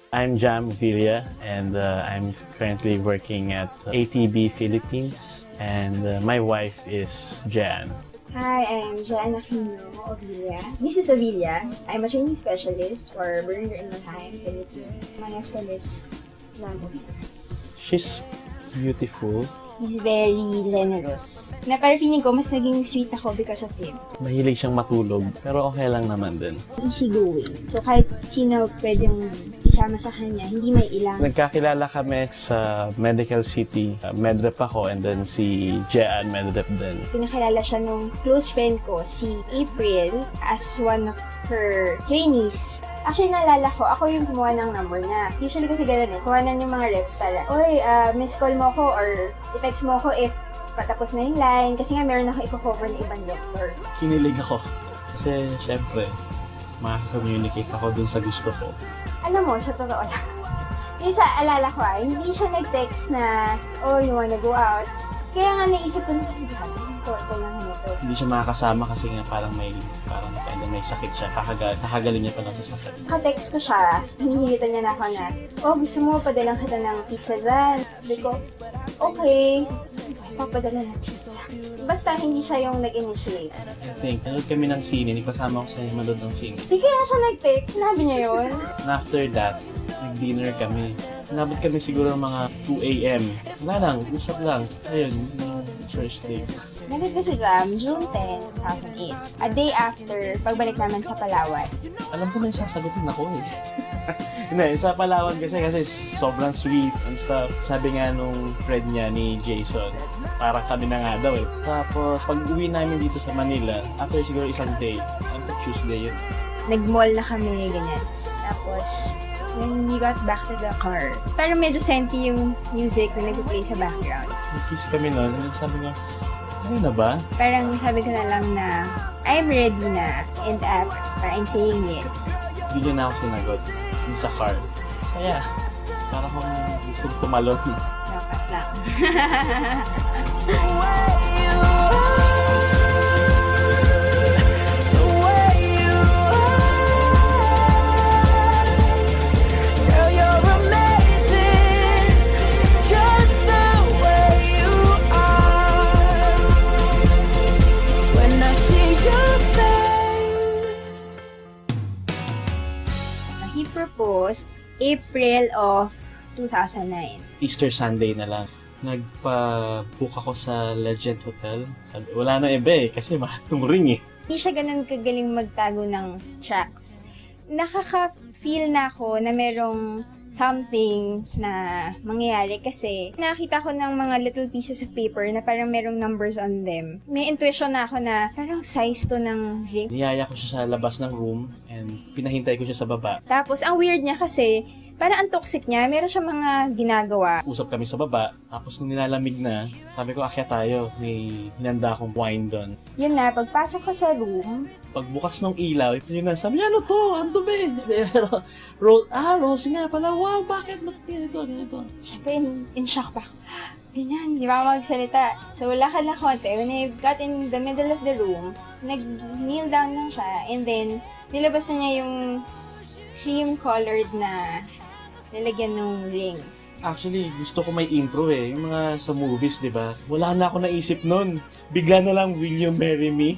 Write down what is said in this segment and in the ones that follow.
I'm Jam Villa, and I'm currently working at ATB Philippines, and my wife is Jan. Hi, I'm Jan Aquino Ovilla. This is Ovilla. I'm a training specialist for Burner in Manheim, Philippines. My husband is Jan Ovilla. She's beautiful. He's very generous. Na parang feeling ko, mas naging sweet ako because of him. Mahilig siyang matulog, pero okay lang naman din. Easygoing. So kahit sino pwedeng isama sa kanya, hindi may ilang. Nagkakilala kami sa Medical City. Medrep ako, and then si Jean Medrep din. Pinakilala siya nung close friend ko, si April, as one of her trainees. Actually, naalala ko, ako yung kumuha ng number niya. Usually kasi gano'n eh, kuhanan yung mga reps para, oy, miss call mo ako or i-text mo ako if patapos na yung line. Kasi nga meron ako ipo-cover ng ibang doctor. Kinilig ako. Kasi, syempre, makaka-communicate ako dun sa gusto ko. Alam mo, sa totoo lang. Yung sa alala ko hindi siya nag-text na, oh, you wanna go out. Kaya nga naisip ko, kailangan mo to. Hindi siya makakasama kasi nga parang may sakit siya. Kakagaling niya pa lang sa sakit. Naka-text ko siya, hinihilitan niya na ako na, oh, gusto mo padalang kita ng pizza dyan. Sabi ko, okay, papadala ng pizza. Basta hindi siya yung nag-initiate. I think, nanood kami ng sine, kasama ko sa manood ng sine. Hindi kaya siya nag-text, sinabi niya yun. And after that, nag-dinner kami. Inabot kami siguro ng mga 2 a.m. Wala lang, usap lang. Ayun, yung first day. Nagad ka sa Jam, June 10, 2008. A day after, pagbalik naman sa Palawan. Alam ko na yung sasagutin ako eh. Hindi, sa Palawan kasi sobrang sweet and stuff. Sabi nga nung friend niya ni Jason, parang kami na nga daw eh. Tapos, pag uwi namin dito sa Manila, after siguro isang day, ano Tuesday yun. Nag-mall na kami, ganyan. Tapos, when we got back to the car, parang medyo senti yung music na nag-play sa background. Nag-kiss kami nun, and sabi niya, ano na ba? Parang sabi ko na lang na, I'm ready na, and I'm saying yes. Hindi niya na ako sinagot yung sa car. Kaya, parang kung gusto tumalon. Dapat lang. He proposed April of 2009. Easter Sunday na lang. Nagpa-book ako sa Legend Hotel. Sabi, wala na iba eh, kasi mahal ng ring eh. Hindi siya ganun kagaling magtago ng tracks. Nakaka-feel na ako na merong something na mangyayari kasi nakita ko ng mga little pieces of paper na parang merong numbers on them. May intuition na ako na parang size to ng ring. Niyaya ko siya sa labas ng room and pinahintay ko siya sa baba. Tapos, ang weird niya kasi, parang ang toxic niya, meron siya mga ginagawa. Usap kami sa baba, tapos nung nilalamig na, sabi ko, akyat tayo. May hinanda akong wine doon. Yun na, pagpasok ko sa room, Pagbukas ng ilaw, yun na, sabi, ano to? Ano to ba? Pero, Rosie nga pala, wow, bakit? Bakit ganito? syempre in shock pa ako. Ganyan, di ba ako magsalita. So, lakad na konti. When I got in the middle of the room, nag-kneel down lang siya, and then, nilabas na niya yung cream-colored na nilagyan ng ring. Actually, gusto ko may intro eh. Yung mga sa movies, di ba? Wala na ako naisip nun. Bigla na lang, will you marry me?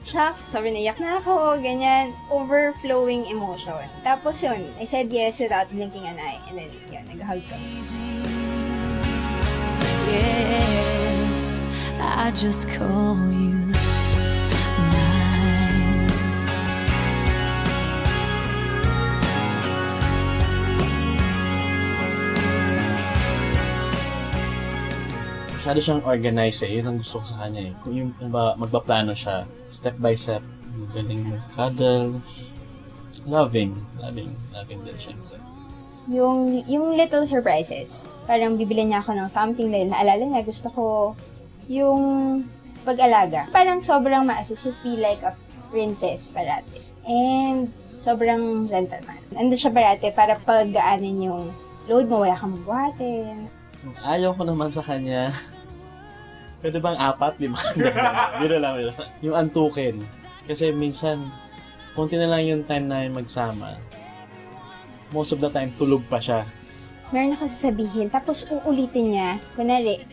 Shucks, sabi na, iyak na ako, ganyan, overflowing emotion. Tapos yun, I said yes without blinking an eye. And then, yun, nag-hug kami. Yeah, I just call you mine. Masyado siyang organized eh. Yun ang gusto ko sa kanya eh. Kung magbaplano siya, step by step, magaling mag-cuddle, loving din syempre. Yung little surprises. Parang bibili niya ako ng something dahil naalala niya, gusto ko yung pag-alaga. Parang sobrang ma-assist. You feel like a princess parate. And sobrang gentleman. Ando siya parate para pag-gaanin yung load mo, wala kang buhatin. Ayaw ko naman sa kanya. Pwede bang 4, 5? Biro lang. Yung antukin. Kasi minsan, konti na lang yung time na magsama. most of the time, tulog pa siya. Meron ako sasabihin, tapos uulitin niya. Kunwari,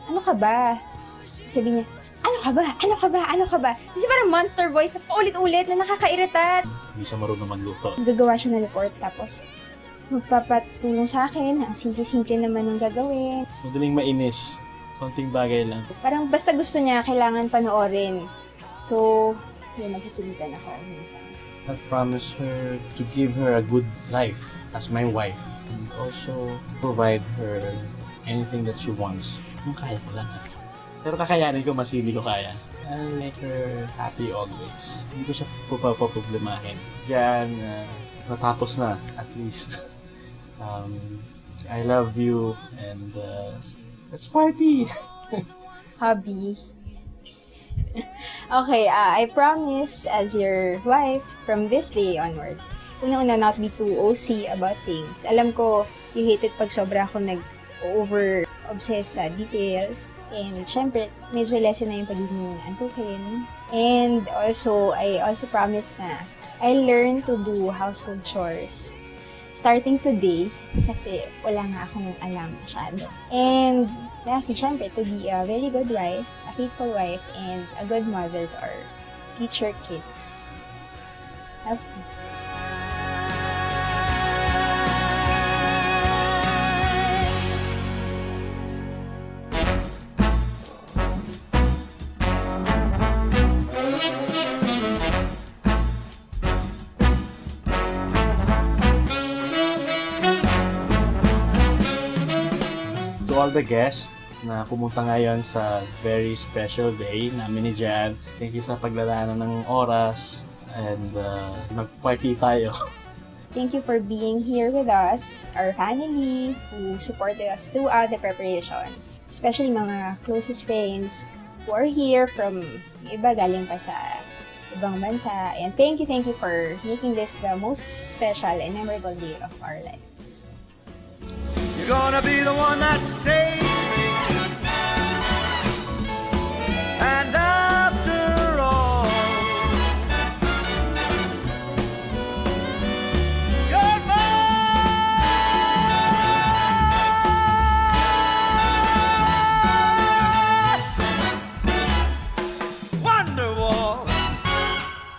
ano ka ba? Sabi niya, ano ka ba? Ano ka ba? Ano ka ba? Kasi parang monster voice na paulit-ulit na nakakairita. Hindi siya marunong magluto. Gagawa siya ng reports, tapos magpapatulong sa akin. Ang simple-simple naman ng gagawin. Madaling mainis. Konting bagay lang. Parang basta gusto niya, kailangan panoorin. So, yun, nagpipilitan ako minsan. I promise her to give her a good life as my wife. And also provide her anything that she wants. Yung kaya ko lang. Pero kakayanin ko, mas hindi ko kaya. I'll make her happy always. Hindi ko siya problemahin. Diyan, natapos na, at least. I love you, and let's party! Hobby. Okay, I promise as your wife, from this day onwards, una-una not be too OC about things. Alam ko, you hate it pag sobra ako nag-over-obsess sa details. And syempre, medyo lesson na yung pagiging antukin. And also, I also promise na I learn to do household chores starting today kasi wala nga akong alam masyado. And lastly, syempre, to be a very good wife, a faithful wife, and a good mother to our future kids. Love you. To all the guests na pumunta ngayon sa very special day namin ni Jan, thank you sa paglalaanan ng oras and nag-party tayo. Thank you for being here with us, our family, who supported us throughout the preparation. Especially mga closest friends who are here from iba galing pa sa ibang bansa. And thank you for making this the most special and memorable day of our lives. You're gonna be the one that saves me, and